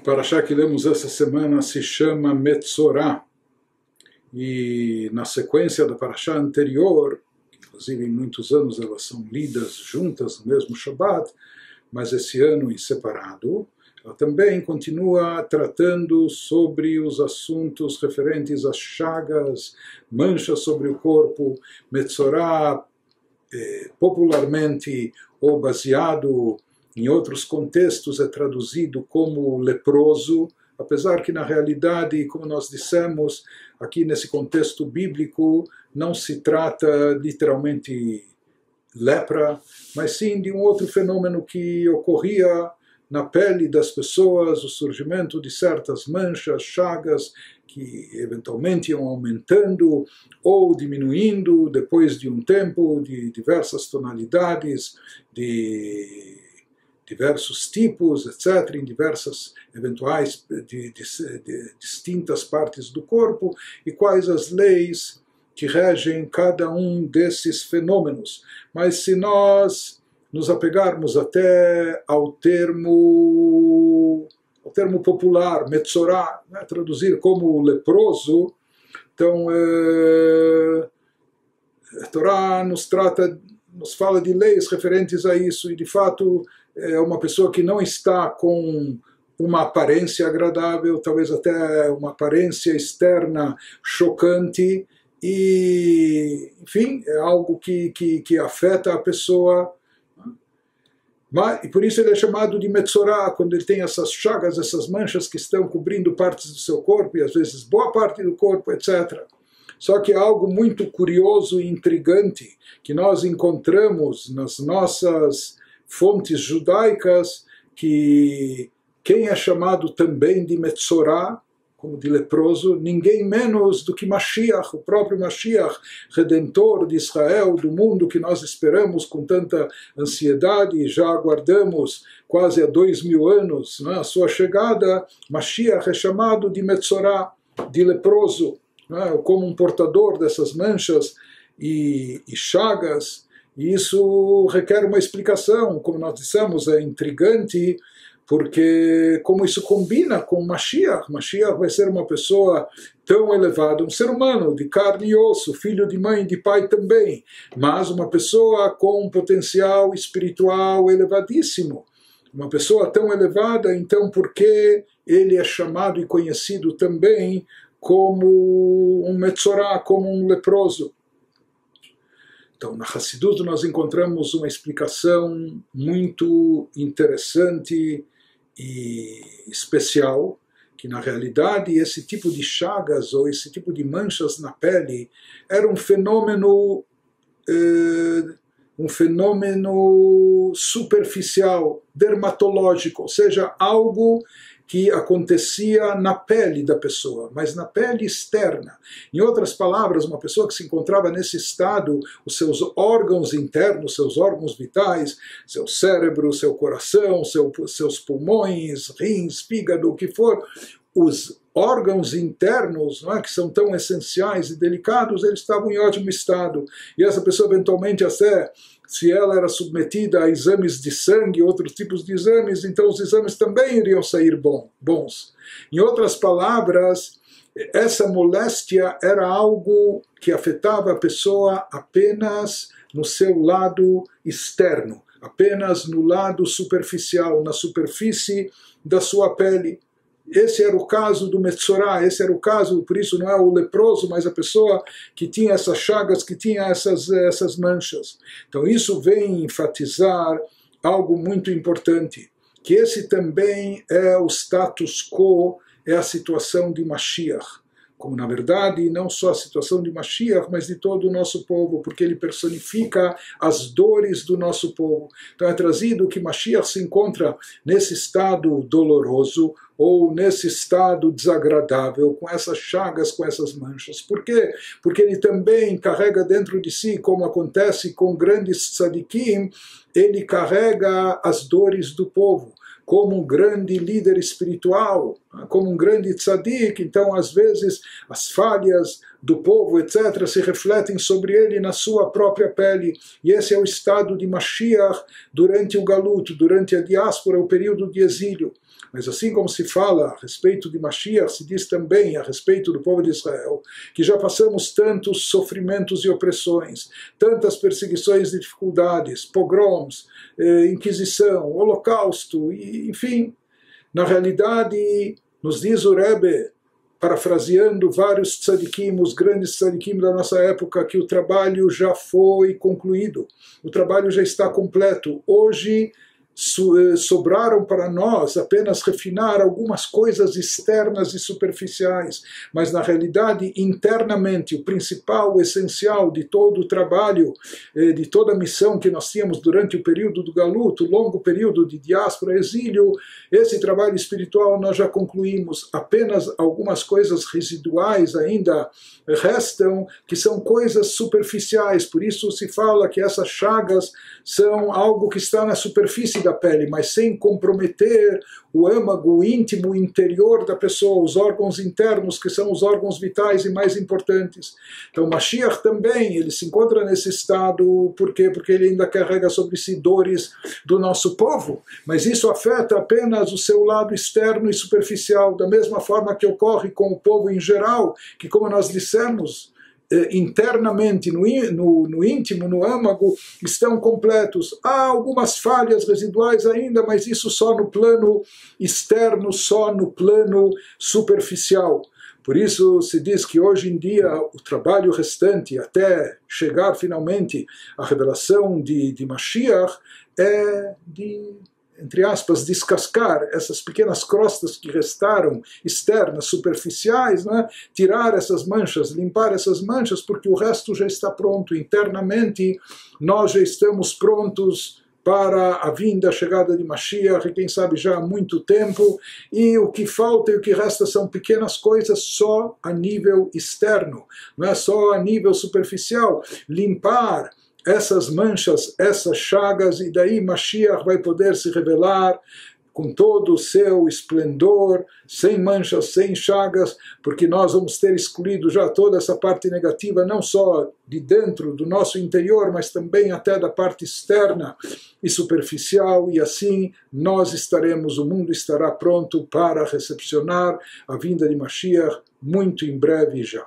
Parashá que lemos essa semana se chama Metzorá, e na sequência da Parashá anterior, inclusive em muitos anos elas são lidas juntas no mesmo Shabbat, mas esse ano em separado, ela também continua tratando sobre os assuntos referentes às chagas, manchas sobre o corpo. Metzorá, popularmente ou baseado em outros contextos, é traduzido como leproso, apesar que na realidade, como nós dissemos, aqui nesse contexto bíblico, não se trata literalmente lepra, mas sim de um outro fenômeno que ocorria na pele das pessoas, o surgimento de certas manchas, chagas, que eventualmente iam aumentando ou diminuindo depois de um tempo, de diversas tonalidades, de diversos tipos, etc., em diversas eventuais de distintas partes do corpo, e quais as leis que regem cada um desses fenômenos. Mas se nós nos apegarmos até ao termo popular, Metzorá, né, traduzir como leproso, então a Torá nos fala de leis referentes a isso, e de fato é uma pessoa que não está com uma aparência agradável, talvez até uma aparência externa chocante, e, enfim, é algo que afeta a pessoa. E por isso ele é chamado de Metzorá, quando ele tem essas chagas, essas manchas que estão cobrindo partes do seu corpo, e às vezes boa parte do corpo, etc. Só que é algo muito curioso e intrigante, que nós encontramos nas nossas fontes judaicas, que quem é chamado também de Metzorá, como de leproso, ninguém menos do que Mashiach, o próprio Mashiach, Redentor de Israel, do mundo que nós esperamos com tanta ansiedade e já aguardamos quase há 2000 anos, né, a sua chegada. Mashiach é chamado de Metzorá, de leproso, né, como um portador dessas manchas e chagas, e isso requer uma explicação, como nós dissemos, é intrigante, porque como isso combina com Mashiach. Mashiach vai ser uma pessoa tão elevada, um ser humano de carne e osso, filho de mãe e de pai também, mas uma pessoa com um potencial espiritual elevadíssimo. Uma pessoa tão elevada, então por que ele é chamado e conhecido também como um Metzorá, como um leproso? Então, na Hassidut nós encontramos uma explicação muito interessante e especial, que na realidade esse tipo de chagas ou esse tipo de manchas na pele era um fenômeno superficial, dermatológico, ou seja, algo que acontecia na pele da pessoa, mas na pele externa. Em outras palavras, uma pessoa que se encontrava nesse estado, os seus órgãos internos, seus órgãos vitais, seu cérebro, seu coração, seus pulmões, rins, fígado, o que for, os órgãos internos, não é, que são tão essenciais e delicados, eles estavam em ótimo estado. E essa pessoa, eventualmente, até se ela era submetida a exames de sangue, outros tipos de exames, então os exames também iriam sair bons. Em outras palavras, essa moléstia era algo que afetava a pessoa apenas no seu lado externo, apenas no lado superficial, na superfície da sua pele. Esse era o caso do Metzorá, esse era o caso, por isso não é o leproso, mas a pessoa que tinha essas chagas, que tinha essas manchas. Então isso vem enfatizar algo muito importante, que esse também é o status quo, é a situação de Mashiach. Como na verdade não só a situação de Mashiach, mas de todo o nosso povo, porque ele personifica as dores do nosso povo. Então é trazido que Mashiach se encontra nesse estado doloroso, ou nesse estado desagradável, com essas chagas, com essas manchas. Por quê? Porque ele também carrega dentro de si, como acontece com grandes tzadikim, ele carrega as dores do povo. Como um grande líder espiritual, como um grande tzadik, então às vezes as falhas do povo, etc., se refletem sobre ele na sua própria pele. E esse é o estado de Mashiach durante o Galut, durante a diáspora, o período de exílio. Mas assim como se fala a respeito de Mashiach, se diz também a respeito do povo de Israel, que já passamos tantos sofrimentos e opressões, tantas perseguições e dificuldades, pogroms, inquisição, holocausto, e, enfim. Na realidade, nos diz o Rebbe, parafraseando vários tzadikim, os grandes tzadikim da nossa época, que o trabalho já foi concluído, o trabalho já está completo. Hoje sobraram para nós apenas refinar algumas coisas externas e superficiais, mas na realidade, internamente, o principal, o essencial de todo o trabalho, de toda a missão que nós tínhamos durante o período do Galut, o longo período de diáspora, exílio, esse trabalho espiritual nós já concluímos. Apenas algumas coisas residuais ainda restam, que são coisas superficiais. Por isso se fala que essas chagas são algo que está na superfície da pele, mas sem comprometer o âmago, o íntimo, o interior da pessoa, os órgãos internos, que são os órgãos vitais e mais importantes. Então Mashiach também, ele se encontra nesse estado, por quê? Porque ele ainda carrega sobre si dores do nosso povo, mas isso afeta apenas o seu lado externo e superficial, da mesma forma que ocorre com o povo em geral, que, como nós dissemos, internamente, no íntimo, no âmago, estão completos. Há algumas falhas residuais ainda, mas isso só no plano externo, só no plano superficial. Por isso se diz que hoje em dia o trabalho restante, até chegar finalmente à revelação de Mashiach, é de, entre aspas, descascar essas pequenas crostas que restaram, externas, superficiais, né? Tirar essas manchas, limpar essas manchas, porque o resto já está pronto. Internamente, nós já estamos prontos para a vinda, a chegada de Mashiach, e quem sabe já há muito tempo, e o que falta e o que resta são pequenas coisas só a nível externo, não é só a nível superficial. Limpar essas manchas, essas chagas, e daí Mashiach vai poder se revelar com todo o seu esplendor, sem manchas, sem chagas, porque nós vamos ter excluído já toda essa parte negativa, não só de dentro do nosso interior, mas também até da parte externa e superficial, e assim nós estaremos, o mundo estará pronto para recepcionar a vinda de Mashiach muito em breve já.